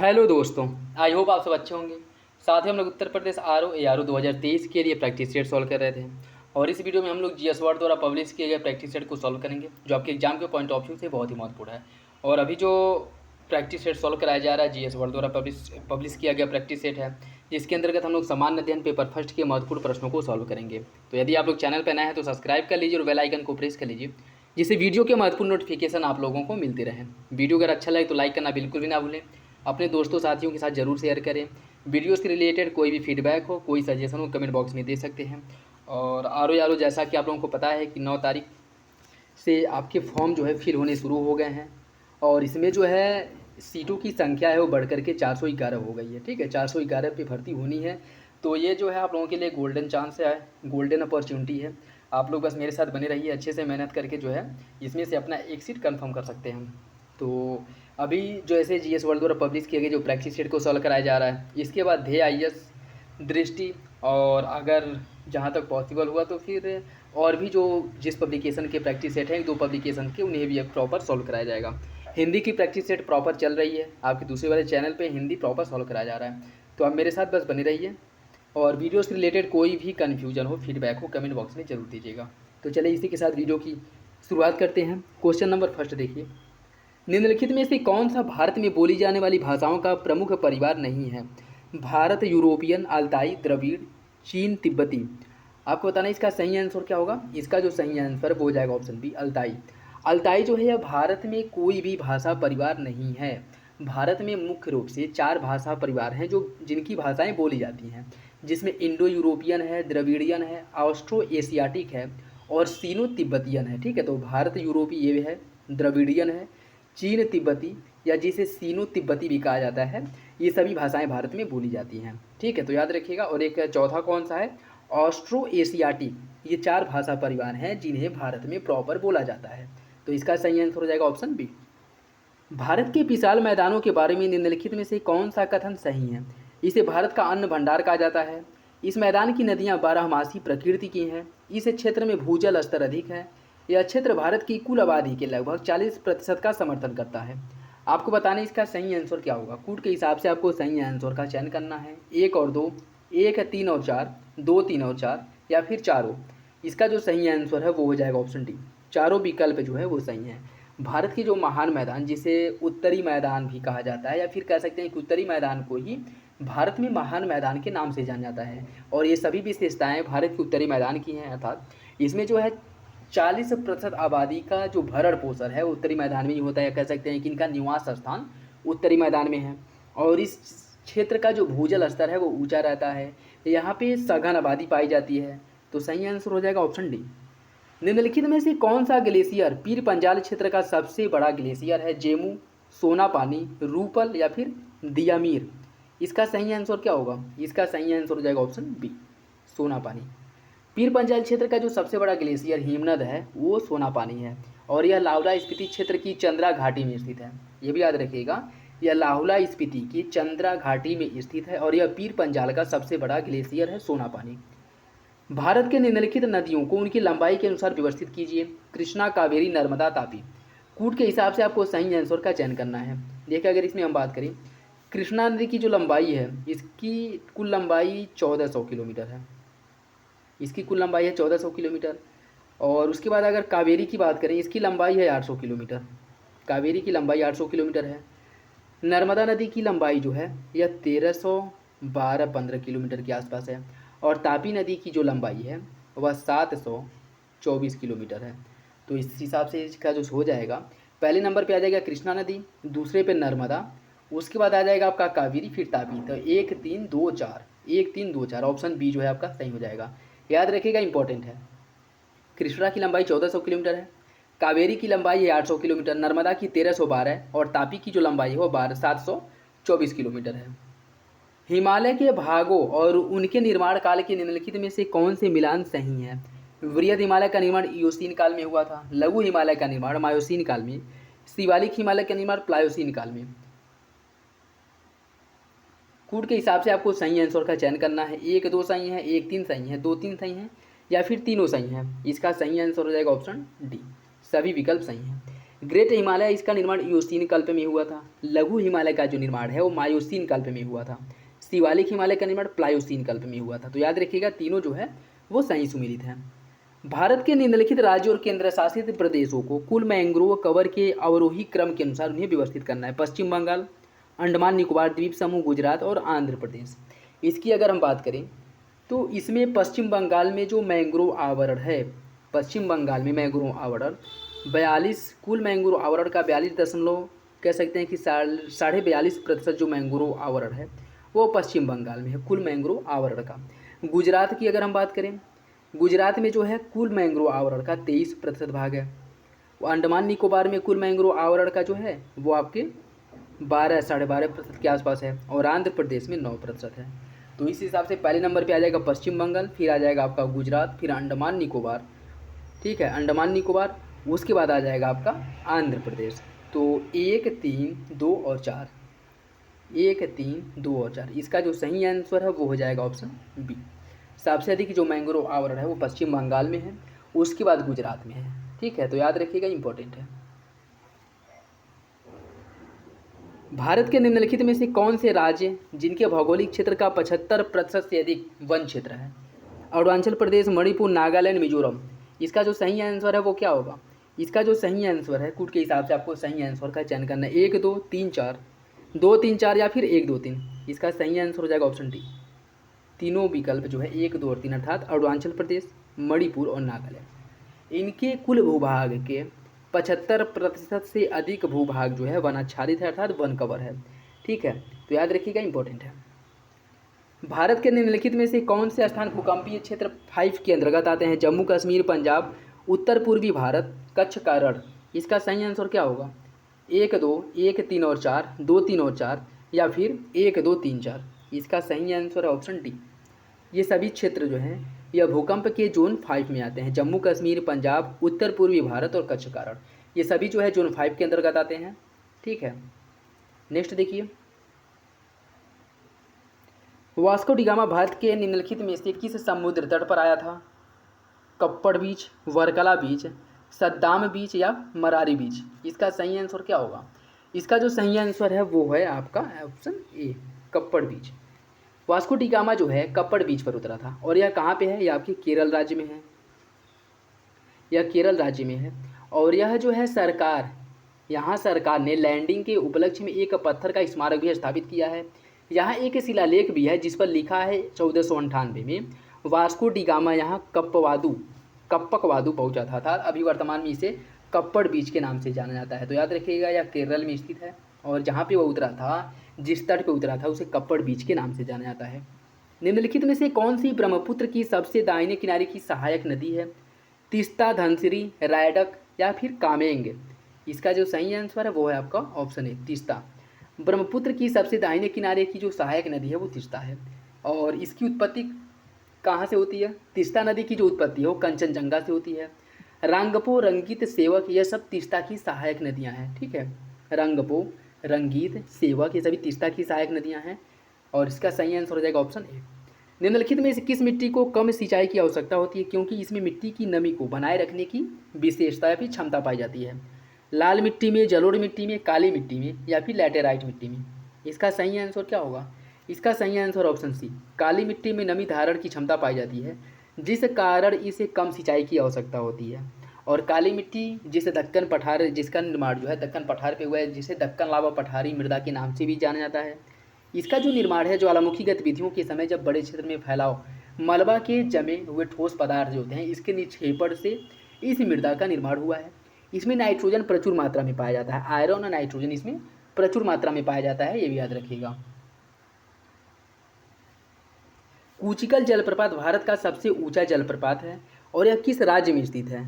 Hello दोस्तों, I hope आप सब अच्छे होंगे। साथ ही हम लोग उत्तर प्रदेश ARO 2023 के लिए प्रैक्टिस सेट सॉल्व कर रहे थे और इस वीडियो में हम लोग जीएस वर्ड द्वारा पब्लिश किए गए प्रैक्टिस सेट को सॉल्व करेंगे जो आपके एग्जाम के पॉइंट ऑफ व्यू से बहुत ही महत्वपूर्ण है। और अभी जो प्रैक्टिस सेट सॉल्व कराया जा रहा है जीएस वर्ड द्वारा पब्लिश किया गया प्रैक्टिस सेट है, जिसके अंतर्गत हम लोग सामान्य अध्ययन पेपर फर्स्ट के महत्वपूर्ण प्रश्नों को सॉल्व करेंगे। तो यदि आप लोग चैनल पर नए हैं तो सब्सक्राइब कर लीजिए और बेल आइकन को प्रेस कर लीजिए, जिससे वीडियो के महत्वपूर्ण नोटिफिकेशन आप लोगों को मिलते रहें। वीडियो अगर अच्छा लगे तो लाइक करना बिल्कुल भी ना भूलें। अपने दोस्तों साथियों के साथ ज़रूर शेयर करें। वीडियो से रिलेटेड कोई भी फीडबैक हो, कोई सजेशन हो, कमेंट बॉक्स में दे सकते हैं। और आर जैसा कि आप लोगों को पता है कि 9 तारीख से आपके फॉर्म जो है फिल होने शुरू हो गए हैं और इसमें जो है सीटों की संख्या है वो बढ़ करके 411 हो गई है। ठीक है, 411 पे भर्ती होनी है। तो ये जो है आप लोगों के लिए गोल्डन चांस है, गोल्डन अपॉर्चुनिटी है। आप लोग बस मेरे साथ बने रहिए, अच्छे से मेहनत करके जो है इसमें से अपना एक सीट कंफर्म कर सकते हैं। तो अभी जो ऐसे जीएस वर्ल्ड द्वारा पब्लिश किए गए जो प्रैक्टिस सेट को सॉल्व कराया जा रहा है, इसके बाद ध्येय आईएएस, दृष्टि और अगर जहाँ तक पॉसिबल हुआ तो फिर और भी जो जिस पब्लिकेशन के प्रैक्टिस सेट हैं 2 पब्लिकेशन के, उन्हें भी अब प्रॉपर सॉल्व कराया जाएगा। हिंदी की प्रैक्टिस सेट प्रॉपर चल रही है, आपके दूसरे वाले चैनल पे हिंदी प्रॉपर सॉल्व कराया जा रहा है। तो आप मेरे साथ बस बने रहिए और वीडियो से रिलेटेड कोई भी कन्फ्यूजन हो, फीडबैक हो, कमेंट बॉक्स में ज़रूर दीजिएगा। तो चलिए इसी के साथ वीडियो की शुरुआत करते हैं। क्वेश्चन नंबर फर्स्ट देखिए, निम्नलिखित में से कौन सा भारत में बोली जाने वाली भाषाओं का प्रमुख परिवार नहीं है? भारत, यूरोपियन, अल्ताई, द्रविड़, चीन, तिब्बती। आपको बताना है इसका सही आंसर क्या होगा। इसका जो सही आंसर वो हो जाएगा ऑप्शन बी, अल्ताई। अल्ताई जो है यह भारत में कोई भी भाषा परिवार नहीं है। भारत में मुख्य रूप से 4 भाषा परिवार हैं जो जिनकी भाषाएं बोली जाती हैं, जिसमें इंडो यूरोपियन है, द्रविडियन है, ऑस्ट्रो एशियाटिक है और सीनो तिब्बतियन है। ठीक है, तो भारत यूरोपीय ये है, द्रविडियन है, चीन तिब्बती या जिसे सीनो तिब्बती भी कहा जाता है, ये सभी भाषाएं भारत में बोली जाती हैं। ठीक है, तो याद रखिएगा। और एक चौथा कौन सा है, ऑस्ट्रो एशियाटिक। ये 4 भाषा परिवार हैं जिन्हें भारत में प्रॉपर बोला जाता है। तो इसका सही आंसर हो जाएगा ऑप्शन बी। भारत के विशाल मैदानों के बारे में निम्नलिखित में से कौन सा कथन सही है? इसे भारत का अन्न भंडार कहा जाता है। इस मैदान की नदियां बारहमासी प्रकृति की हैं। इस क्षेत्र में भूजल स्तर अधिक है। यह क्षेत्र भारत की कुल आबादी के लगभग 40% का समर्थन करता है। आपको बताना इसका सही आंसर क्या होगा। कूट के हिसाब से आपको सही आंसर का चयन करना है, 1 और 2, 1 है 3 और 4, 2 3 और 4 या फिर चारों। इसका जो सही आंसर है वो हो जाएगा ऑप्शन डी, चारों विकल्प जो है वो सही है। भारत की जो महान मैदान, जिसे उत्तरी मैदान भी कहा जाता है या फिर कह सकते हैं कि उत्तरी मैदान को ही भारत में महान मैदान के नाम से जाना जाता है और ये सभी विशेषताएं भारत के उत्तरी मैदान की हैं। अर्थात इसमें जो है 40% आबादी का जो भरण पोषण है उत्तरी मैदान में ही होता है। कह सकते हैं कि इनका निवास स्थान उत्तरी मैदान में है और इस क्षेत्र का जो भूजल स्तर है वो ऊंचा रहता है। यहाँ पे सघन आबादी पाई जाती है। तो सही आंसर हो जाएगा ऑप्शन डी। निम्नलिखित में से कौन सा ग्लेशियर पीर पंजाल क्षेत्र का सबसे बड़ा ग्लेशियर है? जेमू, सोनापानी, रूपल या फिर दियामीर। इसका सही आंसर क्या होगा। इसका सही आंसर हो जाएगा ऑप्शन बी, सोनापानी। पीर पंजाल क्षेत्र का जो सबसे बड़ा ग्लेशियर हिमनद है वो सोनापानी है और यह लाहौल स्पीति क्षेत्र की चंद्रा घाटी में स्थित है। ये भी याद रखिएगा, यह लाहौल स्पीति की चंद्रा घाटी में स्थित है और यह पीर पंजाल का सबसे बड़ा ग्लेशियर है, सोनापानी। भारत के निम्नलिखित नदियों को उनकी लंबाई के अनुसार व्यवस्थित कीजिए। कृष्णा, कावेरी, नर्मदा, तापी। कूट के हिसाब से आपको सही आंसर का चयन करना है। देखिए, अगर इसमें हम बात करें, कृष्णा नदी की जो लंबाई है, इसकी कुल लंबाई 1400 किलोमीटर है। इसकी कुल लंबाई है 1400 किलोमीटर। और उसके बाद अगर कावेरी की बात करें, इसकी लंबाई है 800 किलोमीटर। कावेरी की लंबाई 800 किलोमीटर है। नर्मदा नदी की लंबाई जो है यह 1312-15 किलोमीटर के आसपास है और तापी नदी की जो लंबाई है वह 724 किलोमीटर है। तो इस हिसाब से इसका जो हो जाएगा, पहले नंबर पे आ जाएगा कृष्णा नदी, दूसरे पे नर्मदा, उसके बाद आ जाएगा आपका कावेरी, फिर तापी। तो 1 3 2 4, 1 3 2 4, ऑप्शन बी जो है आपका सही हो जाएगा। याद रखिएगा, इंपॉर्टेंट है। कृष्णा की लंबाई 1400 किलोमीटर है, कावेरी की लंबाई है 800 किलोमीटर, नर्मदा की 1312 और तापी की जो लंबाई है वो 724 किलोमीटर है। हिमालय के भागों और उनके निर्माण काल के निम्नलिखित में से कौन से मिलान सही है? वृहद हिमालय का निर्माण इयोसीन काल में हुआ था, लघु हिमालय का निर्माण मायोसीन काल में, शिवालिक हिमालय का निर्माण प्लायोसीन काल में। कूट के हिसाब से आपको सही आंसर का चयन करना है। 1 2 सही है, 1 3 सही है, 2 3 सही है या फिर तीनों सही हैं। इसका सही आंसर हो जाएगा ऑप्शन डी, सभी विकल्प सही हैं। ग्रेट हिमालय, इसका निर्माण इयोसीन कल्प में हुआ था। लघु हिमालय का जो निर्माण है वो मायोसीन कल्प में हुआ था। शिवालिक हिमालय का निर्माण प्लायोसीन कल्प में हुआ था। तो याद रखिएगा तीनों जो है वो सही सुमेलित हैं। भारत के निम्नलिखित राज्यों और केंद्र शासित प्रदेशों को कुल मैंग्रोव कवर के अवरोही क्रम के अनुसार उन्हें व्यवस्थित करना है। पश्चिम बंगाल, अंडमान निकोबार द्वीप समूह, गुजरात और आंध्र प्रदेश। इसकी अगर हम बात करें तो इसमें पश्चिम बंगाल में जो मैंग्रोव आवरण है, पश्चिम बंगाल में मैंग्रोव आवरण 42, कुल मैंग्रोव आवरण का 42 दशमलव कह सकते हैं कि 42.5% जो मैंग्रोव आवरण है वो पश्चिम बंगाल में है कुल मैंग्रोव आवरण का। गुजरात की अगर हम बात करें, गुजरात में जो है कुल मैंग्रोव आवरण का 23% भाग है। अंडमान निकोबार में कुल मैंग्रोव आवरण का जो है वो आपके 12-12.5% के आसपास है और आंध्र प्रदेश में 9% है। तो इस हिसाब से पहले नंबर पे आ जाएगा पश्चिम बंगाल, फिर आ जाएगा आपका गुजरात, फिर अंडमान निकोबार, ठीक है, अंडमान निकोबार, उसके बाद आ जाएगा आपका आंध्र प्रदेश। तो 1, 3, 2 और 4, 1, 3, 2 और 4, इसका जो सही आंसर है वो हो जाएगा ऑप्शन बी। सबसे अधिक जो मैंग्रोव आवरण है वो पश्चिम बंगाल में है, उसके बाद गुजरात में है, ठीक है। तो याद रखिएगा, इंपॉर्टेंट है। भारत के निम्नलिखित में से कौन से राज्य जिनके भौगोलिक क्षेत्र का 75% से अधिक वन क्षेत्र है? अरुणाचल प्रदेश, मणिपुर, नागालैंड, मिजोरम। इसका जो सही आंसर है वो क्या होगा? इसका जो सही आंसर है कूट के हिसाब से आपको सही आंसर का चयन करना है। 1, 2, 3, 4, 2, 3, 4 या फिर 1, 2, 3। इसका सही आंसर हो जाएगा ऑप्शन डी। तीनों विकल्प जो है 1, 2 और 3 अर्थात अरुणाचल प्रदेश, मणिपुर और नागालैंड, इनके कुल भूभाग के 75% से अधिक भूभाग जो है वनाच्छादित है अर्थात वन कवर है, ठीक है। तो याद रखिएगा, इंपॉर्टेंट है। भारत के निम्नलिखित में से कौन से स्थान भूकंपीय क्षेत्र 5 के अंतर्गत आते हैं? जम्मू कश्मीर, पंजाब, उत्तर पूर्वी भारत, कच्छ का रण। इसका सही आंसर क्या होगा? 1, 2, 1, 3 और 4, 2, 3 और 4 या फिर 1, 2, 3, 4। इसका सही आंसर है ऑप्शन डी। ये सभी क्षेत्र जो हैं यह भूकंप के जोन 5 में आते हैं। जम्मू कश्मीर, पंजाब, उत्तर पूर्वी भारत और कच्छ का रण, ये सभी जो है जोन 5 के अंतर्गत आते हैं, ठीक है। नेक्स्ट देखिए, वास्को डी गामा भारत के निम्नलिखित में से किस समुद्र तट पर आया था? कप्पड़ बीच, वर्कला बीच, सद्दाम बीच या मरारी बीच। इसका सही आंसर क्या होगा? इसका जो सही आंसर है वो है आपका option A, Kappad beach. Vasco D gamma जो है कप्पड़ बीच पर उतरा था और यह कहाँ पे है? यह आपके केरल राज्य में है, यह केरल राज्य में है। और यह जो है सरकार, यहाँ सरकार ने लैंडिंग के उपलक्ष्य में एक पत्थर का स्मारक भी स्थापित किया है। यहाँ एक शिलालेख भी है जिस पर लिखा है 1498 में वास्को डी गामा यहाँ कप्पकवादू पहुँचा था अभी वर्तमान में इसे कप्पड़ बीच के नाम से जाना जाता है। तो याद रखिएगा, यह केरल में स्थित है और जहाँ पे वो उतरा था, जिस तट पे उतरा था, उसे कप्पड़ बीच के नाम से जाना जाता है। निम्नलिखित में से कौन सी ब्रह्मपुत्र की सबसे दाहिने किनारे की सहायक नदी है? तीस्ता, धनसिरी, रायडक या फिर कामेंग। इसका जो सही आंसर है वो है आपका ऑप्शन ए, तीस्ता। ब्रह्मपुत्र की सबसे दाहिने किनारे की जो सहायक नदी है वो तीस्ता है और इसकी उत्पत्ति कहाँ से होती है? तीस्ता नदी की जो उत्पत्ति है वो कंचनजंगा से होती है। रंगपो, रंगीत, सेवक, ये सब तीस्ता की सहायक नदियाँ हैं, ठीक है। रंगपो, रंगीत, सेवक, ये सभी तीस्ता की सहायक नदियाँ हैं और इसका सही आंसर हो जाएगा ऑप्शन ए। निम्नलिखित में से किस मिट्टी को कम सिंचाई की आवश्यकता होती है क्योंकि इसमें मिट्टी की नमी को बनाए रखने की विशेषता या फिर क्षमता पाई जाती है? लाल मिट्टी में, जलोढ़ मिट्टी में, काली मिट्टी में या फिर लैटेराइट मिट्टी में। इसका सही आंसर क्या होगा? इसका सही आंसर ऑप्शन सी, काली मिट्टी में नमी धारण की क्षमता पाई जाती है जिस कारण इसे कम सिंचाई की आवश्यकता होती है। और काली मिट्टी जिसे दक्कन पठार, जिसका निर्माण जो है दक्कन पठार पे हुआ है, जिसे दक्कन लावा पठारी मृदा के नाम से भी जाना जाता है। इसका जो निर्माण है ज्वालामुखी गतिविधियों के समय जब बड़े क्षेत्र में फैलाव मलबा के जमे हुए ठोस पदार्थ जो होते हैं इसके निक्षेपण से इस मृदा का निर्माण हुआ है। इसमें नाइट्रोजन प्रचुर मात्रा में पाया जाता है, आयरन और नाइट्रोजन इसमें प्रचुर मात्रा में पाया जाता है, ये भी याद रखिएगा। कूचिकल जलप्रपात भारत का सबसे ऊंचा जलप्रपात है और यह किस राज्य में स्थित है?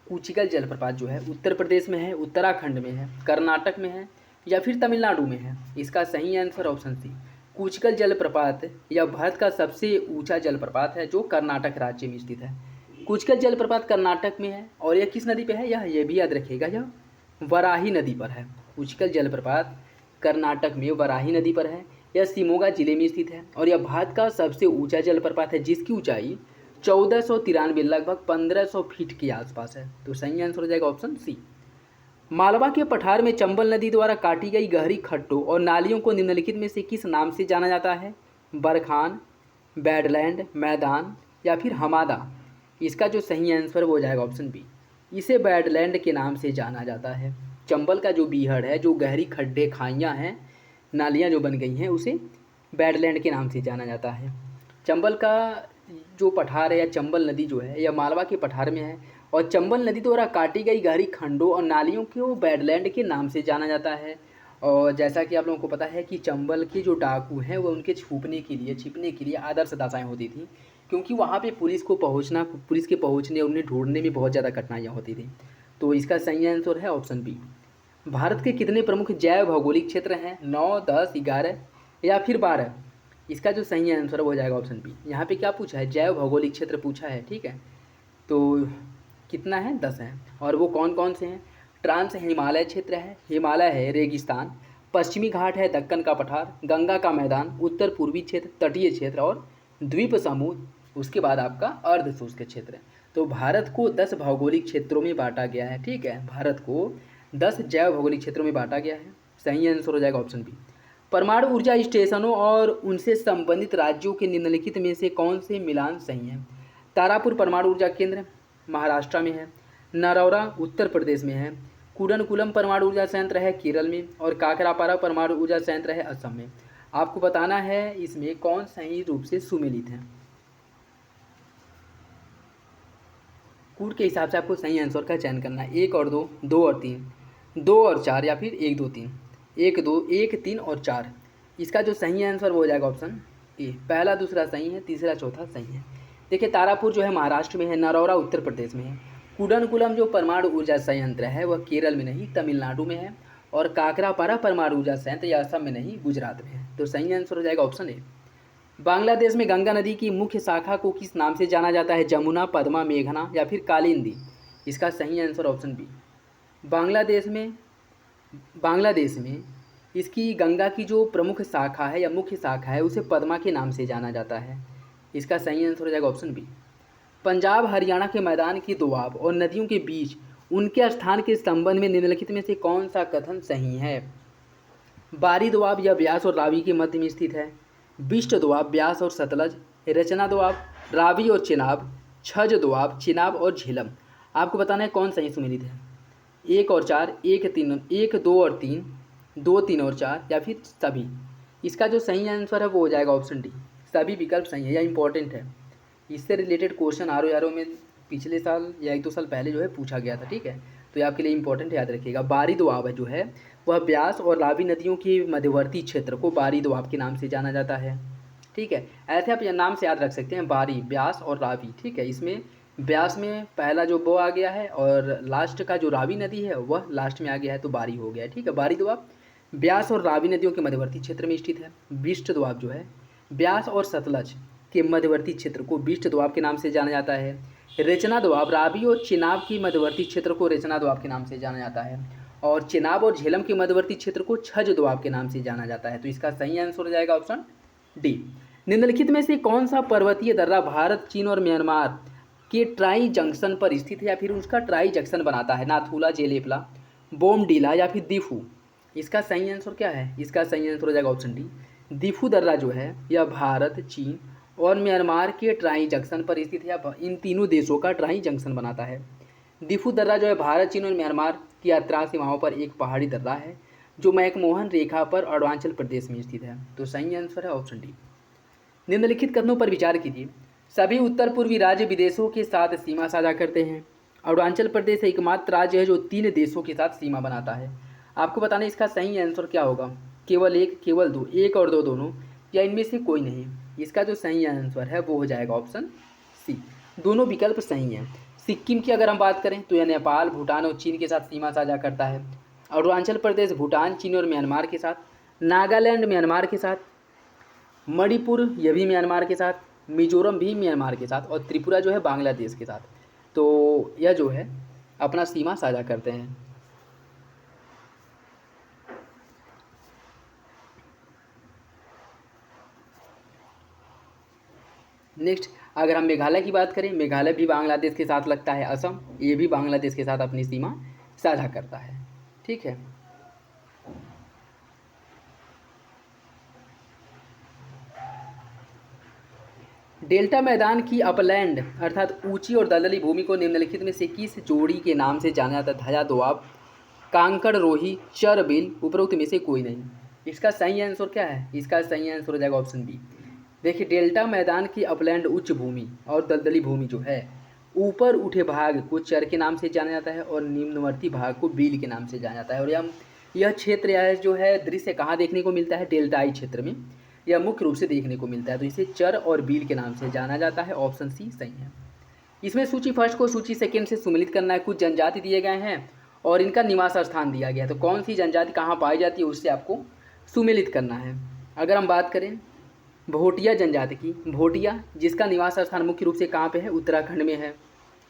कूचिकल जलप्रपात जो है उत्तर प्रदेश में है, उत्तराखंड में है, कर्नाटक में है या फिर तमिलनाडु में है। इसका सही आंसर ऑप्शन सी, कूचिकल जलप्रपात यह भारत का सबसे ऊंचा जलप्रपात है जो कर्नाटक राज्य में स्थित है। कूचिकल जलप्रपात कर्नाटक में है और यह किस नदी पे है? यह भी याद रखिएगा, यह वराही नदी पर है। कूचिकल जलप्रपात कर्नाटक में वराही नदी पर है, यह शिमोगा जिले में स्थित है और यह भारत का सबसे ऊंचा जलप्रपात है जिसकी ऊंचाई 1493 लगभग 1500 फीट के आसपास है। तो सही आंसर हो जाएगा ऑप्शन सी। मालवा के पठार में चंबल नदी द्वारा काटी गई गहरी खड्डों और नालियों को निम्नलिखित में से किस नाम से जाना जाता है? बरखान, बैडलैंड, मैदान या फिर हमादा। इसका जो सही आंसर वो हो जाएगा ऑप्शन बी। इसे बैडलैंड के नाम से जाना जाता है। चंबल का जो बीहड़ है, जो गहरी खड्डे खाइयाँ हैं, नालियाँ जो बन गई हैं, उसे बैडलैंड के नाम से जाना जाता है। चंबल का जो पठार है या चंबल नदी जो है यह मालवा के पठार में है और चंबल नदी द्वारा काटी गई गहरी खंडों और नालियों को बैडलैंड के नाम से जाना जाता है। और जैसा कि आप लोगों को पता है कि चंबल के जो डाकू हैं वो उनके छिपने के लिए आदर्श दशाएँ होती थी, क्योंकि वहाँ पे पुलिस के पहुँचने और उन्हें ढूंढने में बहुत ज़्यादा कठिनाइयाँ होती थी। तो इसका सही आंसर है ऑप्शन बी। भारत के कितने प्रमुख जैव भौगोलिक क्षेत्र हैं? 9, 10, 11 या फिर 12। इसका जो सही आंसर है वो हो जाएगा ऑप्शन बी। यहाँ पे क्या पूछा है? जैव भौगोलिक क्षेत्र पूछा है, ठीक है। तो कितना है? 10 हैं। और वो कौन कौन से हैं? ट्रांस हिमालय क्षेत्र है, हिमालय है, रेगिस्तान, पश्चिमी घाट है, दक्कन का पठार, गंगा का मैदान, उत्तर पूर्वी क्षेत्र, तटीय क्षेत्र और द्वीप समूह, उसके बाद आपका अर्ध शुष्क क्षेत्र है। तो भारत को 10 भौगोलिक क्षेत्रों में बांटा गया है, ठीक है। भारत को 10 जैव भौगोलिक क्षेत्रों में बांटा गया है। सही आंसर हो जाएगा ऑप्शन बी। परमाणु ऊर्जा स्टेशनों और उनसे संबंधित राज्यों के निम्नलिखित में से कौन से मिलान सही हैं? तारापुर परमाणु ऊर्जा केंद्र महाराष्ट्र में है, नरौरा उत्तर प्रदेश में है, कुडनकुलम परमाणु ऊर्जा संयंत्र है केरल में और काकरापारा परमाणु ऊर्जा संयंत्र है असम में। आपको बताना है इसमें कौन सही रूप से सुमेलित है। कूट के हिसाब से आपको सही आंसर का चयन करना है। 1 और 2, 2 और 3, 2 और 4 या फिर 1, 2, 3, 1, 2, 1, 3 और 4। इसका जो सही आंसर वो हो जाएगा ऑप्शन ए। पहला दूसरा सही है, तीसरा चौथा सही है। देखिए तारापुर जो है महाराष्ट्र में है, नरौरा उत्तर प्रदेश में है, कुडनकुलम जो परमाणु ऊर्जा संयंत्र है वह केरल में नहीं तमिलनाडु में है और काकरापारा परमाणु ऊर्जा संयंत्र यह असम में नहीं गुजरात में है। तो सही आंसर हो जाएगा ऑप्शन ए। बांग्लादेश में गंगा नदी की मुख्य शाखा को किस नाम से जाना जाता है? जमुना, पद्मा, मेघना या फिर कालिंदी। इसका सही आंसर ऑप्शन बी। बांग्लादेश में इसकी गंगा की जो प्रमुख शाखा है या मुख्य शाखा है उसे पद्मा के नाम से जाना जाता है। इसका सही आंसर हो जाएगा ऑप्शन बी। पंजाब हरियाणा के मैदान की दोआब और नदियों के बीच उनके स्थान के संबंध में निम्नलिखित में से कौन सा कथन सही है? बारी दोआब या ब्यास और रावी के मध्य में स्थित है, बिष्ट दोआब ब्यास और सतलज, रचना दोआब रावी और चेनाब, छज दोआब चिनाब और झेलम। आपको बताना है कौन सही सुमेलित है। 1 और 4, 1, 3, 1, 2 और 3, 2, 3 और 4 या फिर सभी। इसका जो सही आंसर है वो हो जाएगा ऑप्शन डी। सभी विकल्प सही है, यह इंपॉर्टेंट है। इससे रिलेटेड क्वेश्चन आर में पिछले साल या 1-2 साल पहले जो है पूछा गया था, ठीक है। तो ये आपके लिए इंपॉर्टेंट याद रखिएगा। बारी दोआब जो है वह ब्यास और रावी नदियों के मध्यवर्ती क्षेत्र को बारी दोआब के नाम से जाना जाता है, ठीक है। ऐसे आप यह नाम से याद रख सकते हैं, बारी, ब्यास और रावी, ठीक है। इसमें ब्यास में पहला जो बो आ गया है और लास्ट का जो रावी नदी है वह लास्ट में आ गया है, तो बारी हो गया है, ठीक है। बारी दोआब ब्यास और रावी नदियों के मध्यवर्ती क्षेत्र में स्थित है। बिष्ट दोआब जो है ब्यास और सतलज के मध्यवर्ती क्षेत्र को बिष्ट दोआब के नाम से जाना जाता है। रचना दोआब रावी और चिनाब की मध्यवर्ती क्षेत्र को रचना दोआब के नाम से जाना जाता है और चिनाब और झेलम के मध्यवर्ती क्षेत्र को छज दोआब के नाम से जाना जाता है। तो इसका सही आंसर हो जाएगा ऑप्शन डी। निम्नलिखित में से कौन सा पर्वतीय दर्रा भारत, चीन और म्यांमार के ट्राई जंक्शन पर स्थित है या फिर उसका ट्राई जंक्शन बनाता है? नाथुला, जेलेपला, बोमडीला या फिर दीफू। इसका सही आंसर क्या है? इसका सही आंसर हो जाएगा ऑप्शन डी। दीफू दर्रा जो है यह भारत, चीन और म्यांमार के ट्राई जंक्शन पर स्थित है। इन तीनों देशों का ट्राई जंक्शन बनाता है। दीफू दर्रा जो है भारत, चीन और म्यांमार की यात्रा सीमाओं पर एक पहाड़ी दर्रा है जो मैकमोहन रेखा पर अरुणाचल प्रदेश में स्थित है। तो सही आंसर है ऑप्शन डी। निम्नलिखित कथनों पर विचार कीजिए। सभी उत्तर पूर्वी राज्य विदेशों के साथ सीमा साझा करते हैं। अरुणाचल प्रदेश एकमात्र राज्य है जो 3 देशों के साथ सीमा बनाता है। आपको बताना इसका सही आंसर क्या होगा। केवल 1, केवल 2, 1 और 2 दोनों या इनमें से कोई नहीं। इसका जो सही आंसर है वो हो जाएगा ऑप्शन सी। दोनों विकल्प सही हैं। सिक्किम की अगर हम बात करें तो यह नेपाल, भूटान और चीन के साथ सीमा साझा करता है। अरुणाचल प्रदेश भूटान, चीन और म्यांमार के साथ। नागालैंड म्यांमार के साथ। मणिपुर यह भी म्यांमार के साथ। मिजोरम भी म्यांमार के साथ और त्रिपुरा जो है बांग्लादेश के साथ। तो यह जो है अपना सीमा साझा करते हैं। नेक्स्ट अगर हम मेघालय की बात करें, मेघालय भी बांग्लादेश के साथ लगता है। असम ये भी बांग्लादेश के साथ अपनी सीमा साझा करता है। ठीक है। डेल्टा मैदान की अपलैंड अर्थात ऊंची और दलदली भूमि को निम्नलिखित में से किस जोड़ी के नाम से जाना जाता है? धया दोआब, कांकड़ रोही, चर बिल, उपरोक्त में से कोई नहीं। इसका सही आंसर क्या है? इसका सही आंसर हो जाएगा ऑप्शन बी। देखिए, डेल्टा मैदान की अपलैंड उच्च भूमि और दलदली भूमि जो है, ऊपर उठे भाग को चर के नाम से जाना जाता है और निम्नवर्ती भाग को बिल के नाम से जाना जाता है। और यह क्षेत्र यह जो है दृश्य कहाँ देखने को मिलता है? डेल्टाई क्षेत्र में यह मुख्य रूप से देखने को मिलता है, तो इसे चर और बिल के नाम से जाना जाता है। ऑप्शन सी सही है। इसमें सूची फर्स्ट को सूची सेकंड से सुमिलित करना है। कुछ जनजाति दिए गए हैं और इनका निवास स्थान दिया गया है, तो कौन सी जनजाति कहाँ पाई जाती है उससे आपको सुमिलित करना है। अगर हम बात करें भोटिया जनजाति की, भोटिया जिसका निवास स्थान मुख्य रूप से कहाँ पे है? उत्तराखंड में है।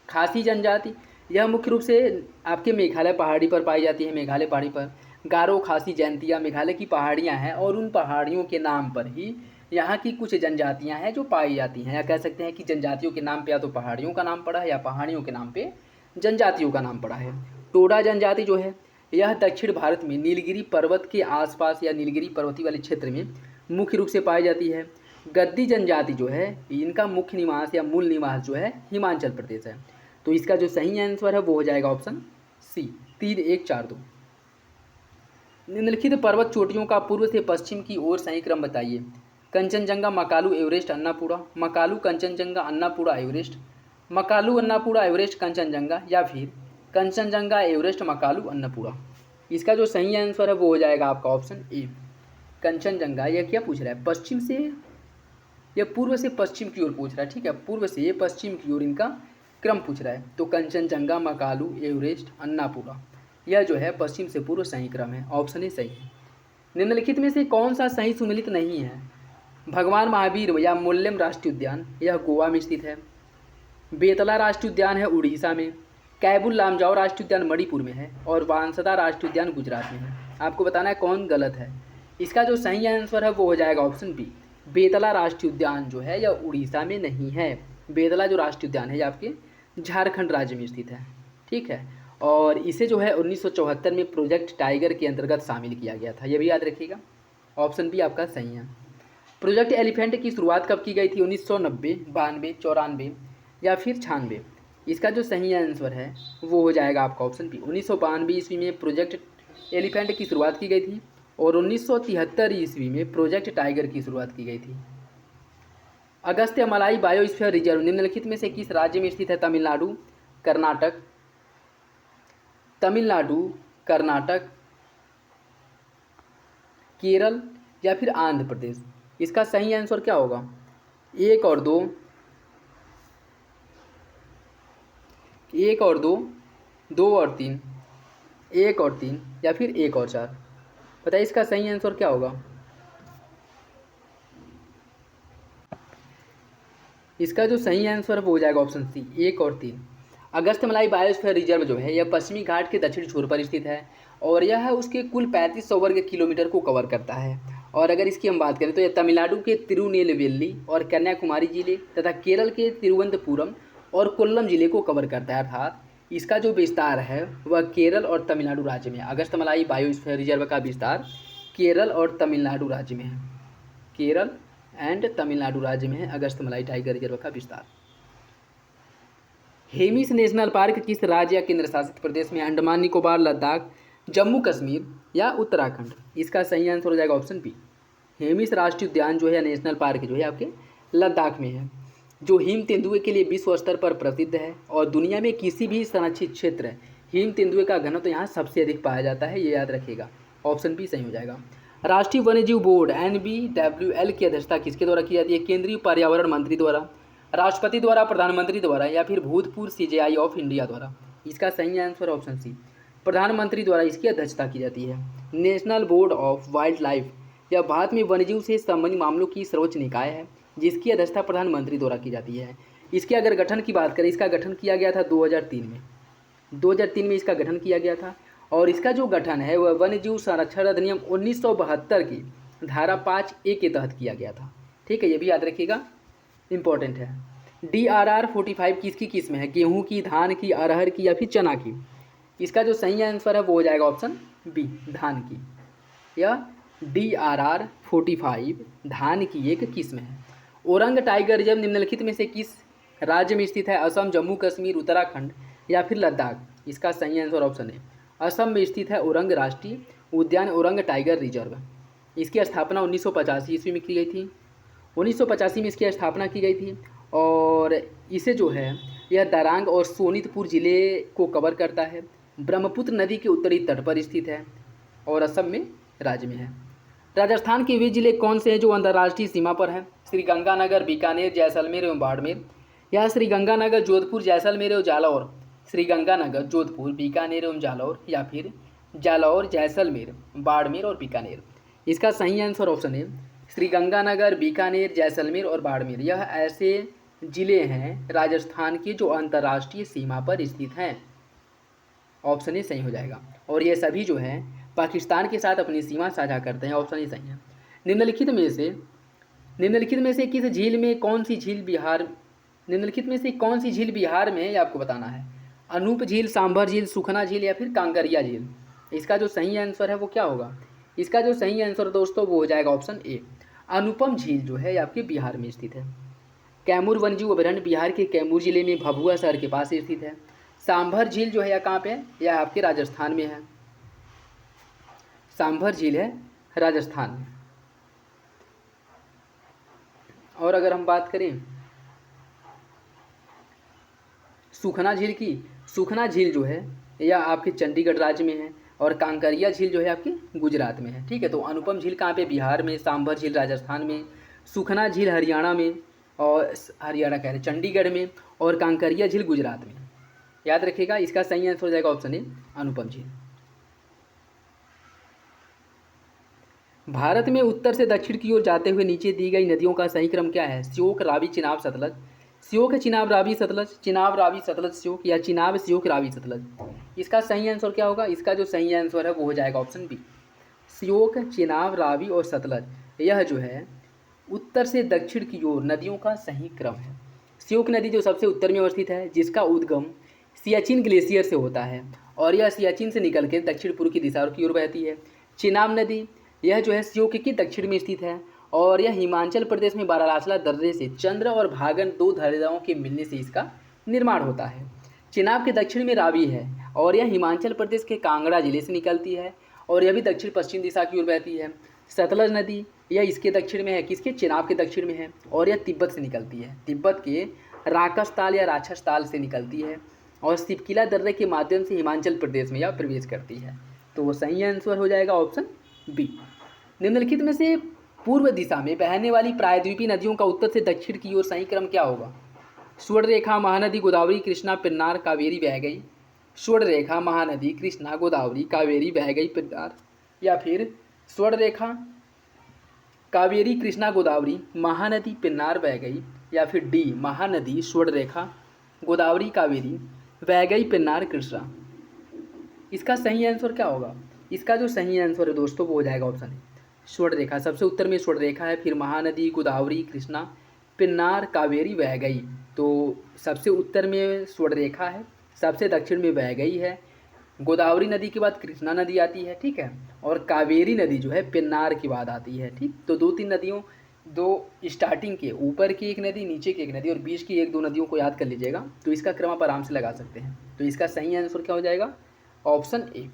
खासी जनजाति, यह मुख्य रूप से आपके मेघालय पहाड़ी पर पाई जाती है, मेघालय पहाड़ी पर। गारो, खासी, जयंतिया मेघालय की पहाड़ियाँ हैं और उन पहाड़ियों के नाम पर ही यहाँ की कुछ जनजातियाँ हैं जो पाई जाती हैं, या कह सकते हैं कि जनजातियों के नाम पे या तो पहाड़ियों का नाम पड़ा है या पहाड़ियों के नाम पे जनजातियों का नाम पड़ा है। टोडा जनजाति जो है यह दक्षिण भारत में नीलगिरी पर्वत के आसपास या नीलगिरी पर्वतीय वाले क्षेत्र में मुख्य रूप से पाई जाती है। गद्दी जनजाति जो है इनका मुख्य निवास या मूल निवास जो है हिमाचल प्रदेश है। तो इसका जो सही आंसर है वो हो जाएगा ऑप्शन सी। 3-1-4-2। निम्नलिखित पर्वत चोटियों का पूर्व से पश्चिम की ओर सही क्रम बताइए। Kanchenjunga, Makalu, Everest, Annapurna, Makalu, Kanchenjunga, Annapurna, Everest, Makalu, Annapurna, Everest, Kanchenjunga, या फिर कंचनजंगा, एवरेस्ट, मकालू, अन्नापुरा। इसका जो सही आंसर है वो हो जाएगा आपका ऑप्शन ए, कंचनजंगा। यह क्या पूछ रहा है? पश्चिम से, यह पूर्व से पश्चिम की ओर पूछ रहा है, ठीक है, पूर्व से पश्चिम की ओर इनका क्रम पूछ रहा है। तो कंचनजंगा, मकालू, एवरेस्ट, अन्नापुरा, यह जो है पश्चिम से पूर्व सही क्रम है। ऑप्शन ए सही है। निम्नलिखित में से कौन सा सही सुमिलित नहीं है? भगवान महावीर या मोल्लेम राष्ट्रीय उद्यान, यह गोवा में स्थित है। बेतला राष्ट्रीय उद्यान है उड़ीसा में। कैबुल लामजाओ राष्ट्रीय उद्यान मणिपुर में है। और वांसदा राष्ट्रीय उद्यान गुजरात में है। आपको बताना है कौन गलत है। इसका जो सही आंसर है वो हो जाएगा ऑप्शन बी, बेतला राष्ट्रीय उद्यान जो है यह उड़ीसा में नहीं है। बेतला जो राष्ट्रीय उद्यान है यह आपके झारखंड राज्य में स्थित है, ठीक है। और इसे जो है 1974 में प्रोजेक्ट टाइगर के अंतर्गत शामिल किया गया था, यह भी याद रखिएगा। ऑप्शन बी आपका सही है। प्रोजेक्ट एलिफेंट की शुरुआत कब की गई थी? 1990, 92, 94 या फिर 96? इसका जो सही आंसर है वो हो जाएगा आपका ऑप्शन बी। 1992 ईस्वी में प्रोजेक्ट एलिफेंट की शुरुआत की गई थी और 1973 ईस्वी में प्रोजेक्ट टाइगर की शुरुआत की गई थी। अगस्त्य मलाई बायोस्फीयर रिजर्व निम्नलिखित में से किस राज्य में स्थित है? तमिलनाडु, कर्नाटक, केरल या फिर आंध्र प्रदेश? इसका सही आंसर क्या होगा? 1 और 2, 1 और 2, 2 और 3, 1 और 3 या फिर 1 और 4? बताइए इसका सही आंसर क्या होगा? इसका जो सही आंसर है वो हो जाएगा ऑप्शन सी, 1 और 3। अगस्त्यमलाई बायोस्फीयर रिजर्व जो है यह पश्चिमी घाट के दक्षिणी छोर पर स्थित है और यह उसके कुल 3500 वर्ग किलोमीटर को कवर करता है। और अगर इसकी हम बात करें तो यह तमिलनाडु के तिरुनेलवेली और कन्याकुमारी जिले तथा केरल के तिरुवनंतपुरम और कोल्लम जिले को कवर करता है। अर्थात इसका जो विस्तार है वह केरल और तमिलनाडु राज्य में है। अगस्त्यमलाई बायोस्फीयर रिजर्व का विस्तार केरल और तमिलनाडु राज्य में है। केरल एंड तमिलनाडु राज्य में है अगस्त्यमलाई टाइगर रिजर्व का विस्तार। हेमिस नेशनल पार्क किस राज्य या केंद्र शासित प्रदेश में? अंडमान निकोबार, लद्दाख, जम्मू कश्मीर या उत्तराखंड? इसका सही आंसर हो जाएगा ऑप्शन बी। हेमिस राष्ट्रीय उद्यान जो है नेशनल पार्क जो है आपके लद्दाख में है, जो हिम तेंदुए के लिए विश्व स्तर पर प्रसिद्ध है और दुनिया में किसी भी संरक्षित क्षेत्र हिम तेंदुए का घनत्व तो यहाँ सबसे अधिक पाया जाता है, ये याद रखिएगा। ऑप्शन बी सही हो जाएगा। राष्ट्रीय वन्यजीव बोर्ड NBWL की अध्यक्षता किसके द्वारा की जाती है? केंद्रीय पर्यावरण मंत्री द्वारा, राष्ट्रपति द्वारा, प्रधानमंत्री द्वारा या फिर भूतपूर्व CGI ऑफ इंडिया द्वारा? इसका सही आंसर ऑप्शन सी, प्रधानमंत्री द्वारा इसकी अध्यक्षता की जाती है। National board of wild life यह भारत में वन्यजीव से संबंधित मामलों की सर्वोच्च निकाय है जिसकी अध्यक्षता प्रधानमंत्री द्वारा की जाती है। इसके अगर गठन की बात करें, इसका गठन किया गया था 2003 में। 2003 में इसका गठन किया गया था और इसका जो गठन है वह वन्यजीव संरक्षण अधिनियम 1972 की धारा 5A के तहत किया गया था, ठीक है, ये भी याद रखिएगा, इंपॉर्टेंट है। DRR 45 किसकी किस्म है? गेहूं की, धान की, अरहर की या फिर चना की? इसका जो सही आंसर है वो हो जाएगा ऑप्शन बी, धान की। यह DRR 45 धान की एक किस्म है। ओरंग टाइगर रिजर्व निम्नलिखित में से किस राज्य में स्थित है? असम, जम्मू कश्मीर, उत्तराखंड या फिर लद्दाख? इसका सही आंसर ऑप्शन है असम में स्थित है ओरंग राष्ट्रीय उद्यान, ओरंग टाइगर रिजर्व। इसकी स्थापना 1985 ईस्वी में की गई थी। 1985 में इसकी स्थापना की गई थी और इसे जो है यह दरांग और सोनितपुर ज़िले को कवर करता है। ब्रह्मपुत्र नदी के उत्तरी तट पर स्थित है और असम में राज्य में है। राजस्थान के वे जिले कौन से हैं जो अंतर्राष्ट्रीय सीमा पर हैं? श्रीगंगानगर, बीकानेर, जैसलमेर एवं बाड़मेर, या श्रीगंगानगर, जोधपुर, जैसलमेर एवं जालौर? श्रीगंगानगर, जोधपुर, बीकानेर एवं जालौर, या फिर जालौर, जैसलमेर, बाड़मेर और बीकानेर? इसका सही आंसर ऑप्शन है श्रीगंगानगर, बीकानेर, जैसलमेर और बाड़मेर। यह ऐसे जिले हैं राजस्थान के जो अंतर्राष्ट्रीय सीमा पर स्थित हैं। ऑप्शन ए सही हो जाएगा। और ये सभी जो है पाकिस्तान के साथ अपनी सीमा साझा करते हैं। ऑप्शन ए सही है। निम्नलिखित में से किस झील में कौन सी झील बिहार निम्नलिखित में से कौन सी झील बिहार में है, ये आपको बताना है। अनूप झील, सांभर झील, सुखना झील या फिर कांकरिया झील? इसका जो सही आंसर है वो क्या होगा? इसका जो सही आंसर दोस्तों वो हो जाएगा ऑप्शन ए, अनुपम झील जो है आपके बिहार में स्थित है। कैमूर वन्यजीव अभयारण्य बिहार के कैमूर जिले में भभुआ शहर के पास स्थित है। सांभर झील जो है यह कहाँ पे है? यह आपके राजस्थान में है। सांभर झील है राजस्थान में। और अगर हम बात करें सुखना झील की, सुखना झील जो है यह आपके चंडीगढ़ राज्य में है और कांकरिया झील जो है आपके गुजरात में है। ठीक है, तो अनुपम झील कहाँ पे? बिहार में। सांभर झील राजस्थान में, सुखना झील हरियाणा में, और हरियाणा कह रहे चंडीगढ़ में, और कांकरिया झील गुजरात में। याद रखिएगा, इसका सही आंसर हो जाएगा ऑप्शन ए, अनुपम झील। भारत में उत्तर से दक्षिण की ओर जाते हुए नीचे दी गई नदियों का सही क्रम क्या है? श्योक, रावी, चिनाब, सतलज? श्योक, चिनाब, रावी, सतलज, चिनाब, रावी, सतलज, श्योक, या चिनाब, श्योक, रावी, सतलज? इसका सही आंसर क्या होगा? इसका जो सही आंसर है वो हो जाएगा ऑप्शन बी, श्योक, चिनाब, रावी और सतलज। यह जो है उत्तर से दक्षिण की ओर नदियों का सही क्रम है। श्योक नदी जो सबसे उत्तर में अवस्थित है, जिसका उद्गम सियाचिन ग्लेशियर से होता है और यह सियाचिन से निकल के दक्षिण पूर्व की दिशा की ओर बहती है। चिनाब नदी यह जो है श्योक के दक्षिण में स्थित है और यह हिमाचल प्रदेश में बारालाचला दर्रे से चंद्र और भागन दो दर्राओं के मिलने से इसका निर्माण होता है। चिनाब के दक्षिण में रावी है और यह हिमाचल प्रदेश के कांगड़ा जिले से निकलती है और यह भी दक्षिण पश्चिम दिशा की ओर बहती है। सतलज नदी यह इसके दक्षिण में है, किसके? चिनाब के दक्षिण में है और यह तिब्बत से निकलती है, तिब्बत के राकसताल या राक्षसताल से निकलती है और सिपकिला दर्रे के माध्यम से हिमाचल प्रदेश में यह प्रवेश करती है। तो वो सही आंसर हो जाएगा ऑप्शन बी। निम्नलिखित में से पूर्व दिशा में बहने वाली प्रायद्वीपीय नदियों का उत्तर से दक्षिण की ओर सही क्रम क्या होगा? स्वर्णरेखा, महानदी, गोदावरी, कृष्णा, पेन्नार, कावेरी बह गई? स्वर्णरेखा, महानदी, कृष्णा, गोदावरी, कावेरी बह गई, पेन्नार? या फिर स्वर्णरेखा, कावेरी, कृष्णा, गोदावरी, महानदी, पेन्नार बह गई? या फिर डी, महानदी, स्वर्णरेखा, गोदावरी, कावेरी बह गई, पेन्नार, कृष्णा? इसका सही आंसर क्या होगा? इसका जो सही आंसर है दोस्तों वो हो जाएगा ऑप्शन है स्वर्णरेखा। सबसे उत्तर में स्वर्णरेखा है, फिर महानदी, गोदावरी, कृष्णा, पेन्नार, कावेरी बह गई। तो सबसे उत्तर में स्वर्णरेखा है, सबसे दक्षिण में बह गई है, गोदावरी नदी के बाद कृष्णा नदी आती है, ठीक है, और कावेरी नदी जो है पेन्नार के बाद आती है। ठीक, तो दो तीन नदियों, दो स्टार्टिंग के, ऊपर की एक नदी, नीचे की एक नदी और बीच की एक दो नदियों को याद कर लीजिएगा, तो इसका क्रम आप आराम से लगा सकते हैं। तो इसका सही आंसर क्या हो जाएगा? Option A.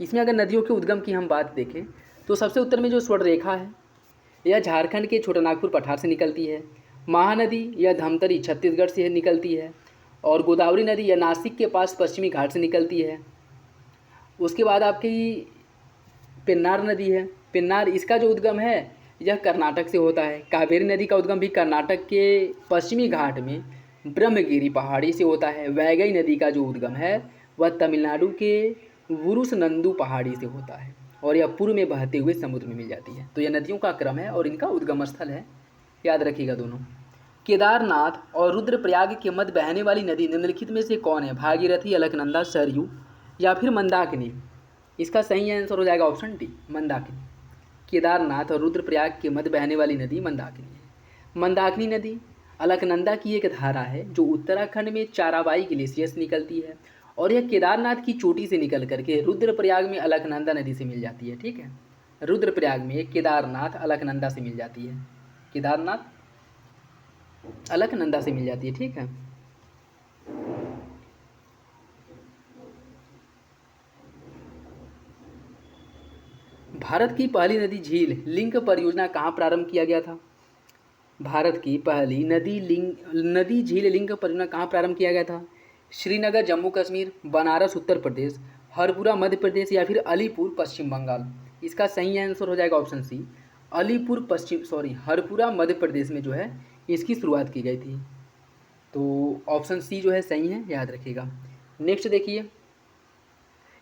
इसमें अगर नदियों के उद्गम की हम बात देखें तो सबसे उत्तर में जो स्वर्णरेखा है यह झारखंड के छोटानागपुर पठार से निकलती है। महानदी यह धमतरी छत्तीसगढ़ से निकलती है और गोदावरी नदी यह नासिक के पास पश्चिमी घाट से निकलती है। उसके बाद आपकी पेन्नार नदी है, पेन्नार इसका जो उद्गम है यह कर्नाटक से होता है। कावेरी नदी का उद्गम भी कर्नाटक के पश्चिमी घाट में ब्रह्मगिरी पहाड़ी से होता है। वैगई नदी का जो उद्गम है वह तमिलनाडु के वुरुसनंदु पहाड़ी से होता है और यह पूर्व में बहते हुए समुद्र में मिल जाती है। तो यह नदियों का क्रम है और इनका उद्गम स्थल है, याद रखिएगा दोनों। केदारनाथ और रुद्रप्रयाग के मध्य बहने वाली नदी निम्नलिखित में से कौन है? भागीरथी, अलकनंदा, सरयू या फिर मंदाकिनी? इसका सही आंसर हो जाएगा ऑप्शन डी, मंदाकिनी। केदारनाथ और रुद्रप्रयाग के मध्य बहने वाली नदी मंदाकिनी है। मंदाकिनी नदी अलकनंदा की एक धारा है जो उत्तराखंड में चाराबाई ग्लेशियर से निकलती है और यह केदारनाथ की चोटी से निकल करके रुद्रप्रयाग में अलकनंदा नदी से मिल जाती है। ठीक है, रुद्रप्रयाग में केदारनाथ अलकनंदा से मिल जाती है, केदारनाथ अलकनंदा से मिल जाती है। ठीक है, भारत की पहली नदी झील लिंक परियोजना कहाँ प्रारंभ किया गया था? भारत की पहली नदी झील लिंक परियोजना कहाँ प्रारंभ किया गया था? श्रीनगर जम्मू कश्मीर, बनारस उत्तर प्रदेश, हरपुरा मध्य प्रदेश या फिर अलीपुर पश्चिम बंगाल। इसका सही आंसर हो जाएगा ऑप्शन सी, हरपुरा मध्य प्रदेश में जो है इसकी शुरुआत की गई थी। तो ऑप्शन सी जो है सही है, याद रखिएगा। नेक्स्ट देखिए,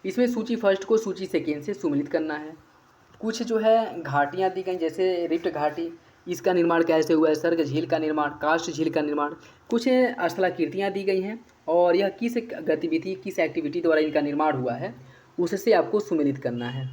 इसमें सूची फर्स्ट को सूची सेकेंड से सम्मिलित करना है। कुछ जो है घाटियाँ दी गई, जैसे रिफ्ट घाटी, इसका निर्माण कैसे हुआ है, सर्ग झील का निर्माण, कास्ट झील का निर्माण, कुछ स्थलाकृतियाँ दी गई हैं और यह किस गतिविधि किस एक्टिविटी द्वारा इनका निर्माण हुआ है उससे आपको सम्मिलित करना है।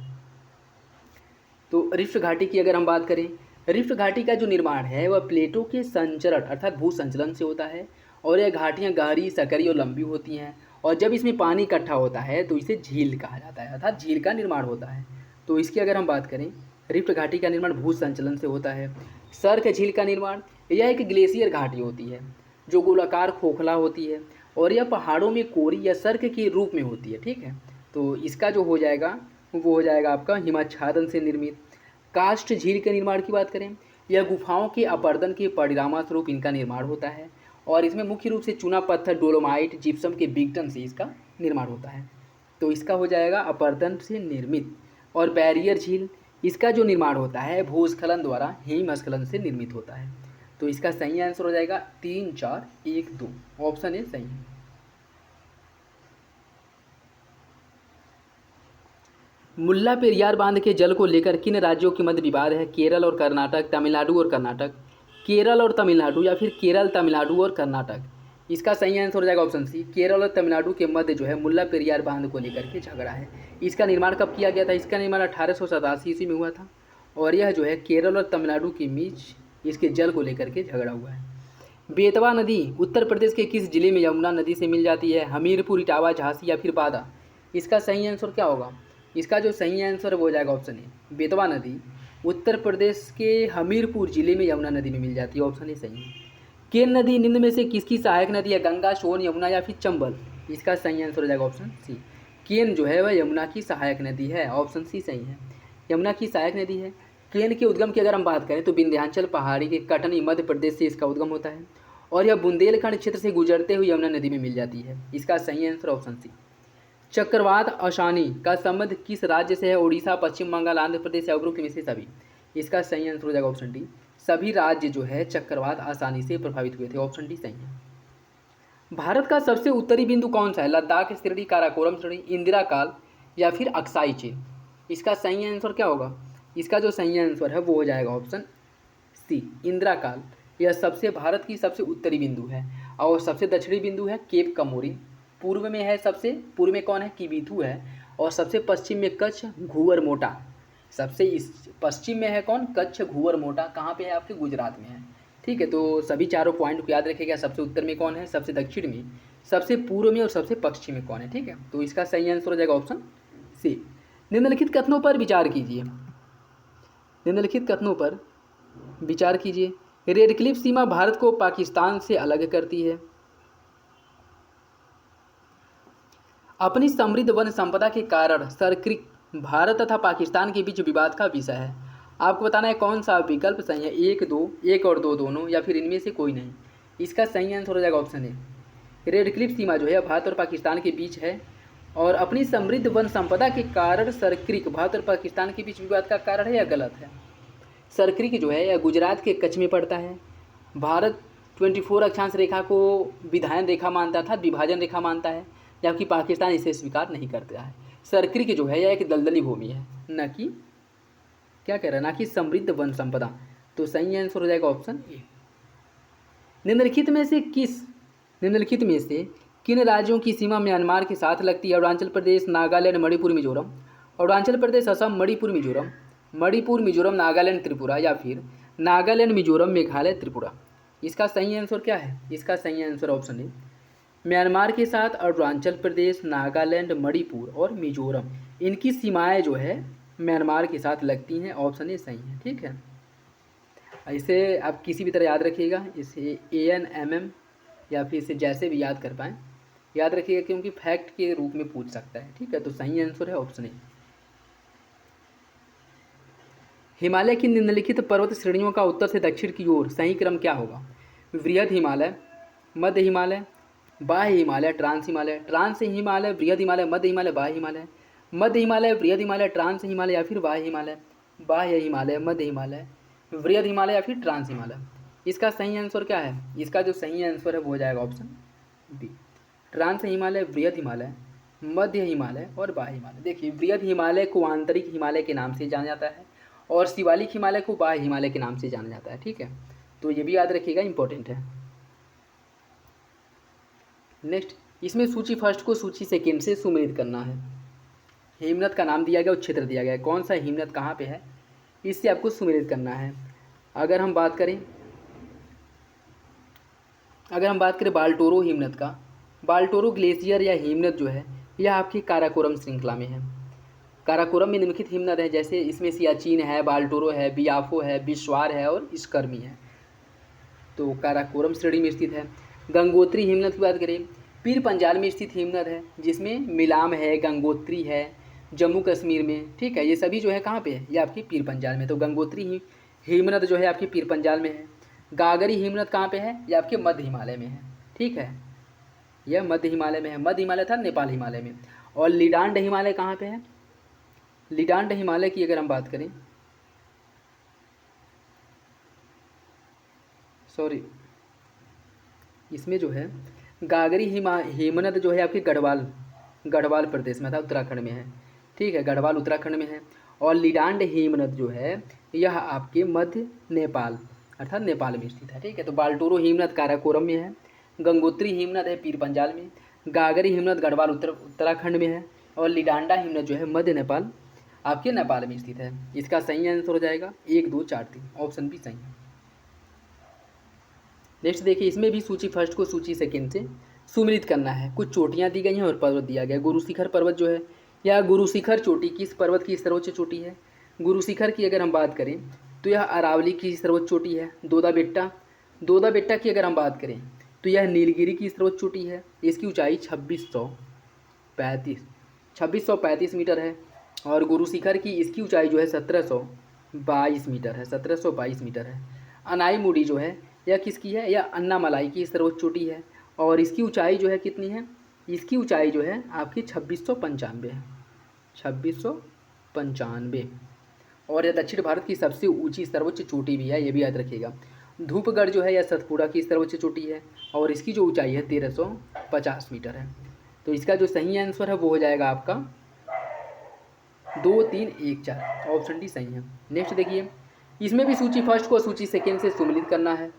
तो रिफ्ट घाटी की अगर हम बात करें, रिफ्ट घाटी का जो निर्माण है वह प्लेटों के संचरण अर्थात भू संचलन से होता है और यह घाटियाँ गहरी, सकरी और लंबी होती हैं और जब इसमें पानी इकट्ठा होता है तो इसे झील कहा जाता है अर्थात झील का निर्माण होता है। तो इसकी अगर हम बात करें, रिफ्ट घाटी का निर्माण भू संचलन से होता है। सर्क झील का निर्माण, यह एक ग्लेशियर घाटी होती है जो गोलाकार खोखला होती है और यह पहाड़ों में कोरी या सर्क के रूप में होती है। ठीक है, तो इसका जो हो जाएगा वो हो जाएगा आपका हिमाच्छादन से निर्मित। कास्ट झील के निर्माण की बात करें, यह गुफाओं के अपर्दन के परिणामस्वरूप इनका निर्माण होता है और इसमें मुख्य रूप से चूना पत्थर, डोलोमाइट, जिप्सम के बिगटन से इसका निर्माण होता है। तो इसका हो जाएगा अपर्दन से निर्मित। और बैरियर झील, इसका जो निर्माण होता है भूस्खलन द्वारा हिमस्खलन से निर्मित होता है। तो इसका सही आंसर हो जाएगा 3, 4, 1, 2, ऑप्शन ए सही है। मुल्ला पेरियार बांध के जल को लेकर किन राज्यों के मध्य विवाद है? केरल और कर्नाटक, तमिलनाडु और कर्नाटक, केरल और तमिलनाडु या फिर केरल, तमिलनाडु और कर्नाटक। इसका सही आंसर हो जाएगा ऑप्शन सी, केरल और तमिलनाडु के मध्य जो है मुल्ला पेरियार बांध को लेकर के झगड़ा है। इसका निर्माण कब किया गया था? इसका निर्माण 1887 ईस्वी में हुआ था और यह जो है केरल और तमिलनाडु के बीच इसके जल को लेकर के झगड़ा हुआ है। बेतवा नदी उत्तर प्रदेश के किस जिले में यमुना नदी से मिल जाती है? हमीरपुर, इटावा, झांसी या फिर बादा। इसका सही आंसर क्या होगा? इसका जो सही आंसर हो जाएगा ऑप्शन ए, बेतवा नदी उत्तर प्रदेश के हमीरपुर जिले में यमुना नदी में मिल जाती है, ऑप्शन ए सही है। केन नदी निम्न में से किसकी सहायक नदी है? गंगा, सोन, यमुना या फिर चंबल। इसका सही आंसर हो जाएगा ऑप्शन सी, केन जो है वह यमुना की सहायक नदी है, ऑप्शन सी सही है, यमुना की सहायक नदी है। केन के उद्गम की अगर हम बात करें तो विंध्याचल पहाड़ी के कटनी मध्य प्रदेश से इसका उद्गम होता है और यह बुंदेलखंड क्षेत्र से गुजरते हुए यमुना नदी में मिल जाती है। इसका सही आंसर ऑप्शन सी। चक्रवात आसानी का संबंध किस राज्य से है? उड़ीसा, पश्चिम बंगाल, आंध्र प्रदेश या उपरोक्त में से सभी। इसका सही आंसर हो जाएगा ऑप्शन डी, सभी राज्य जो है चक्रवात आसानी से प्रभावित हुए थे, ऑप्शन डी सही है। भारत का सबसे उत्तरी बिंदु कौन सा है? लद्दाख श्रेणी, काराकोरम श्रेणी, इंदिरा काल या फिर अक्साई चीन। इसका सही आंसर क्या होगा? इसका जो सही आंसर है वो हो जाएगा ऑप्शन सी, इंदिरा काल। यह भारत की सबसे उत्तरी बिंदु है और सबसे दक्षिणी बिंदु है केप कमोरिन। पूर्व में है, सबसे पूर्व में कौन है? किबिथू है और सबसे पश्चिम में कच्छ घूवर मोटा। सबसे इस पश्चिम में है कौन? कच्छ घूवर मोटा। कहाँ पे है? आपके गुजरात में है। ठीक है, तो सभी चारों पॉइंट को याद रखिएगा। सबसे उत्तर में कौन है? सबसे दक्षिण में, सबसे पूर्व में और सबसे पश्चिम में कौन है? ठीक है, तो इसका सही आंसर हो जाएगा ऑप्शन सी। निम्नलिखित कथनों पर विचार कीजिए, निम्नलिखित कथनों पर विचार कीजिए। रेड क्लिफ सीमा भारत को पाकिस्तान से अलग करती है। अपनी समृद्ध वन संपदा के कारण सरक्रिक भारत तथा पाकिस्तान के बीच विवाद का विषय है। आपको बताना है कौन सा विकल्प सही है, 1, 2, 1 और 2 दोनों या फिर इनमें से कोई नहीं। इसका सही आंसर हो जाएगा ऑप्शन ए, रेड क्लिफ सीमा जो है भारत और पाकिस्तान के बीच है और अपनी समृद्ध वन संपदा के कारण सरक्रिक भारत और पाकिस्तान के बीच विवाद का कारण है या गलत है? सरक्रिक जो है यह गुजरात के कच्छ में पड़ता है। भारत 24 अक्षांश रेखा को विधायन रेखा मानता था, विभाजन रेखा मानता है, जबकि पाकिस्तान इसे स्वीकार नहीं करता है। सरक्रिक जो है यह एक दलदली भूमि है, न कि क्या कह रहा है, ना कि समृद्ध वन संपदा। तो सही आंसर हो जाएगा ऑप्शन ए। निम्नलिखित में से किन राज्यों की सीमा म्यांमार के साथ लगती है? अरुणाचल प्रदेश, नागालैंड, मणिपुर, मिजोरम। अरुणाचल प्रदेश, असम, मणिपुर, मिजोरम, नागालैंड, त्रिपुरा या फिर नागालैंड, मिजोरम, मेघालय, त्रिपुरा। इसका सही आंसर क्या है? इसका सही आंसर ऑप्शन ए, म्यांमार के साथ अरुणाचल प्रदेश, नागालैंड, मणिपुर और मिजोरम, इनकी सीमाएं जो है म्यांमार के साथ लगती हैं। ऑप्शन ए सही है। ठीक है, इसे आप किसी भी तरह याद रखिएगा, इसे ANMM या फिर इसे जैसे भी याद कर पाएँ याद रखिएगा, क्योंकि फैक्ट के रूप में पूछ सकता है। ठीक है, तो सही आंसर है ऑप्शन ए। हिमालय की निम्नलिखित पर्वत श्रेणियों का उत्तर से दक्षिण की ओर सही क्रम क्या होगा? वृहद हिमालय, मध्य हिमालय, बाह्य हिमालय, ट्रांस हिमालय, ट्रांस हिमालय, वृहद हिमालय, मध्य हिमालय, बाह्य हिमालय, मध्य हिमालय, वृहद हिमालय, ट्रांस हिमालय या फिर बाह्य हिमालय, बाह्य हिमालय, मध्य हिमालय, वृहद हिमालय या फिर ट्रांस हिमालय। इसका सही आंसर क्या है? इसका जो सही आंसर है वो हो जाएगा ऑप्शन बी, ट्रांस हिमालय, वृहद हिमालय, मध्य हिमालय और बाह्य हिमालय। देखिए, वृहद हिमालय को आंतरिक हिमालय के नाम से जाना जाता है और शिवालिक हिमालय को बाह्य हिमालय के नाम से जाना जाता है। ठीक है, तो ये भी याद रखिएगा, इंपॉर्टेंट है। नेक्स्ट, इसमें सूची फर्स्ट को सूची सेकेंड से सुमेलित करना है। हिमनद का नाम दिया गया और क्षेत्र दिया गया है, कौन सा हिमनद कहाँ पे है, इससे आपको सुमेलित करना है। अगर हम बात करें बाल्टोरो हिमनद का, बाल्टोरो ग्लेशियर या हिमनद जो है यह आपकी काराकोरम श्रृंखला में है। काराकोरम में निम्नलिखित हिमनद है, जैसे इसमें सियाचिन है, बाल्टोरो है, बियाफो है, बिश्वार है और स्कर्मी है, तो काराकोरम श्रेणी में स्थित है। गंगोत्री हिमनद की बात करें, पीर पंजाल में स्थित हिमनद है, जिसमें मिलाम है, गंगोत्री है जम्मू कश्मीर में। ठीक है, ये सभी जो है कहाँ पे है, ये आपकी पीर पंजाल में, तो गंगोत्री हिमनद जो है आपकी पीर पंजाल में है। गागरी हिमनद कहाँ पे है, ये आपके मध्य हिमालय में है। ठीक है, यह मध्य हिमालय में है, मध्य हिमालय था नेपाल हिमालय में। और लिडांड हिमालय कहाँ पे है, लिडांड हिमालय की अगर हम बात करें, सॉरी, इसमें जो है गागरी हिमनद जो है आपके गढ़वाल प्रदेश में था, उत्तराखंड में है। ठीक है, गढ़वाल उत्तराखंड में है। और लिडांड हिमनद जो है यह आपके मध्य नेपाल अर्थात नेपाल में स्थित है। ठीक है, तो बाल्टोरो हिमनद काराकोरम में है, गंगोत्री हिमनद है पीर पंजाल में, गागरी हिमनद गढ़वाल उत्तराखंड में है और लिडांडा हिमनद जो है मध्य नेपाल आपके नेपाल में स्थित है। इसका सही आंसर हो जाएगा 1, 2, 4, 3, ऑप्शन भी सही है। नेक्स्ट देखिए, इसमें भी सूची फर्स्ट को सूची सेकेंड से सुमिलित करना है। कुछ चोटियाँ दी गई हैं और पर्वत दिया गया। गुरु शिखर पर्वत जो है, या गुरु शिखर चोटी किस पर्वत की सर्वोच्च चोटी है? गुरु शिखर की अगर हम बात करें तो यह अरावली की सर्वोच्च चोटी है। दोदा बेट्टा की अगर हम बात करें तो यह नीलगिरी की सर्वोच्च चोटी है। इसकी ऊंचाई 2635 मीटर है। और गुरु शिखर की इसकी ऊंचाई जो है 1722 मीटर है, 1722 मीटर है। अनाईमुडी जो है यह किसकी है, यह अन्नामलाई की सर्वोच्च चोटी है और इसकी ऊंचाई जो है कितनी है, इसकी ऊंचाई जो है आपकी 2695 है, 2695। और यह दक्षिण भारत की सबसे ऊंची सर्वोच्च चोटी भी है, ये भी याद रखिएगा। धूपगढ़ जो है यह सतपुड़ा की सर्वोच्च चोटी है और इसकी जो ऊंचाई है 1350 मीटर है। तो इसका जो सही आंसर है वो हो जाएगा आपका 2, 3, 1, 4, ऑप्शन डी सही है। नेक्स्ट देखिए, इसमें भी सूची फर्स्ट को सूची सेकेंड से सुमिलित करना है।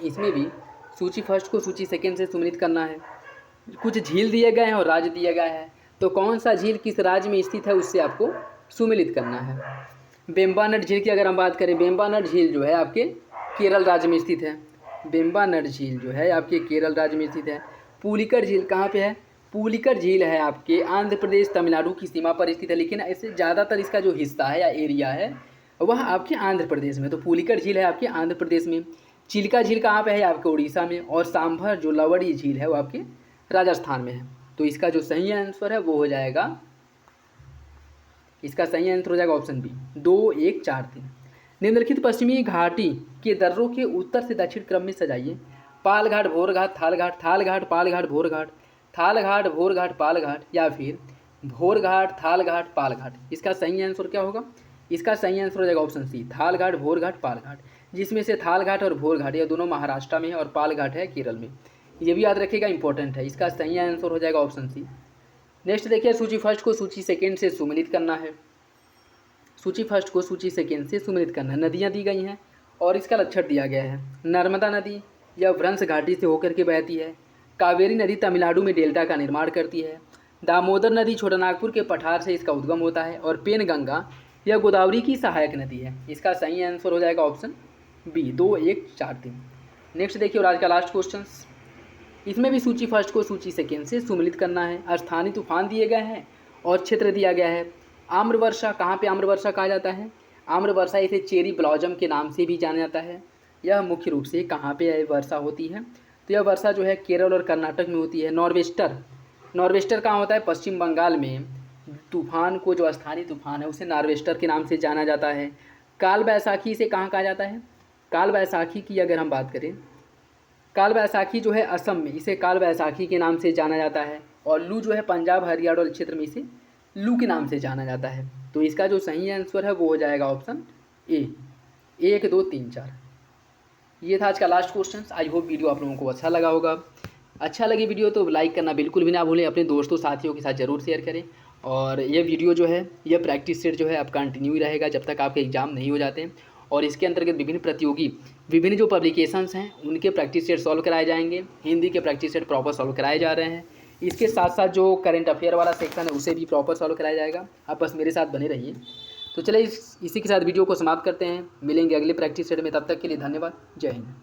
इसमें भी सूची फर्स्ट को सूची सेकेंड से सुमिलित करना है। कुछ झील दिए गए हैं और राज्य दिया गया है, तो कौन सा झील किस राज्य में स्थित है उससे आपको सुमिलित करना है। बेम्बानट झील की अगर हम बात करें, बेम्बानट झील जो है आपके केरल राज्य में स्थित है। बेम्बानट झील जो है आपके केरल राज्य में स्थित है। पुलिकर झील कहाँ पे है? पुलिकर झील है आपके आंध्र प्रदेश तमिलनाडु की सीमा पर स्थित है, लेकिन ऐसे ज़्यादातर इसका जो हिस्सा है या एरिया है वह आपके आंध्र प्रदेश में, तो पुलिकर झील है आपके आंध्र प्रदेश में। चिल्का झील कहाँ पे है? आपके उड़ीसा में। और सांभर जो लवड़ी झील है वो आपके राजस्थान में है। तो इसका जो सही आंसर है वो हो जाएगा, इसका सही आंसर हो जाएगा ऑप्शन बी, 2, 1, 4, 3। निम्नलिखित पश्चिमी घाटी के दर्रों के उत्तर से दक्षिण क्रम में सजाइए। पालघाट, भोरघाट, थालघाट, थालघाट, पालघाट, भोरघाट, थालघाट, भोरघाट, पालघाट या फिर भोरघाट, थालघाट, पालघाट। इसका सही आंसर क्या होगा? इसका सही आंसर हो जाएगा ऑप्शन सी, थालघाट, भोरघाट, पालघाट, जिसमें से थालघाट और भोरघाट ये दोनों महाराष्ट्र में है और पालघाट है केरल में। ये भी याद रखिएगा, इंपॉर्टेंट है। इसका सही आंसर हो जाएगा ऑप्शन सी। नेक्स्ट देखिए, सूची फर्स्ट को सूची सेकेंड से सुमिलित करना है। सूची फर्स्ट को सूची सेकेंड से सुमिलित करना है। नदियाँ दी गई हैं और इसका लक्षण दिया गया है। नर्मदा नदी यह व्रंश घाटी से होकर के बहती है। कावेरी नदी तमिलनाडु में डेल्टा का निर्माण करती है। दामोदर नदी छोटानागपुर के पठार से इसका उद्गम होता है। और पेनगंगा यह गोदावरी की सहायक नदी है। इसका सही आंसर हो जाएगा ऑप्शन बी, 2, 1, 4, 3। नेक्स्ट देखिए, और आज का लास्ट क्वेश्चन, इसमें भी सूची फर्स्ट को सूची सेकेंड से सुमिलित करना है। स्थानीय तूफान दिए गए हैं और क्षेत्र दिया गया है। आम्र वर्षा, कहाँ पे आम्र वर्षा कहा जाता है? आम्र वर्षा इसे चेरी ब्लॉसम के नाम से भी जाना जाता है। यह मुख्य रूप से कहाँ पे वर्षा होती है? तो यह वर्षा जो है केरल और कर्नाटक में होती है। नॉर्वेस्टर कहाँ होता है? पश्चिम बंगाल में। तूफान को, जो स्थानीय तूफान है, उसे नॉर्वेस्टर के नाम से जाना जाता है। काल बैसाखी इसे कहाँ कहा जाता है? काल बैसाखी की अगर हम बात करें, काल बैसाखी जो है असम में, इसे काल बैसाखी के नाम से जाना जाता है। और लू जो है पंजाब हरियाणा क्षेत्र में इसे लू के नाम से जाना जाता है। तो इसका जो सही आंसर है वो हो जाएगा ऑप्शन ए। 1 2 3 4। ये था आज का last question. I hope video आप लोगों को अच्छा लगा होगा। अच्छा लगे वीडियो तो लाइक करना बिल्कुल भी ना भूलें, अपने दोस्तों साथियों के साथ ज़रूर शेयर करें। और ये वीडियो जो है, यह प्रैक्टिस सेट जो है अब कंटिन्यू ही रहेगा जब तक आपके एग्ज़ाम नहीं हो जाते हैं। और इसके अंतर्गत विभिन्न जो पब्लिकेशंस हैं उनके प्रैक्टिस सेट सॉल्व कराए जाएंगे। हिंदी के प्रैक्टिस सेट प्रॉपर सॉल्व कराए जा रहे हैं। इसके साथ साथ जो करंट अफेयर वाला सेक्शन है उसे भी प्रॉपर सॉल्व कराया जाएगा। आप बस मेरे साथ बने रहिए। तो चलिए इसी के साथ वीडियो को समाप्त करते हैं। मिलेंगे अगले प्रैक्टिस सेट में, तब तक के लिए धन्यवाद। जय हिंद।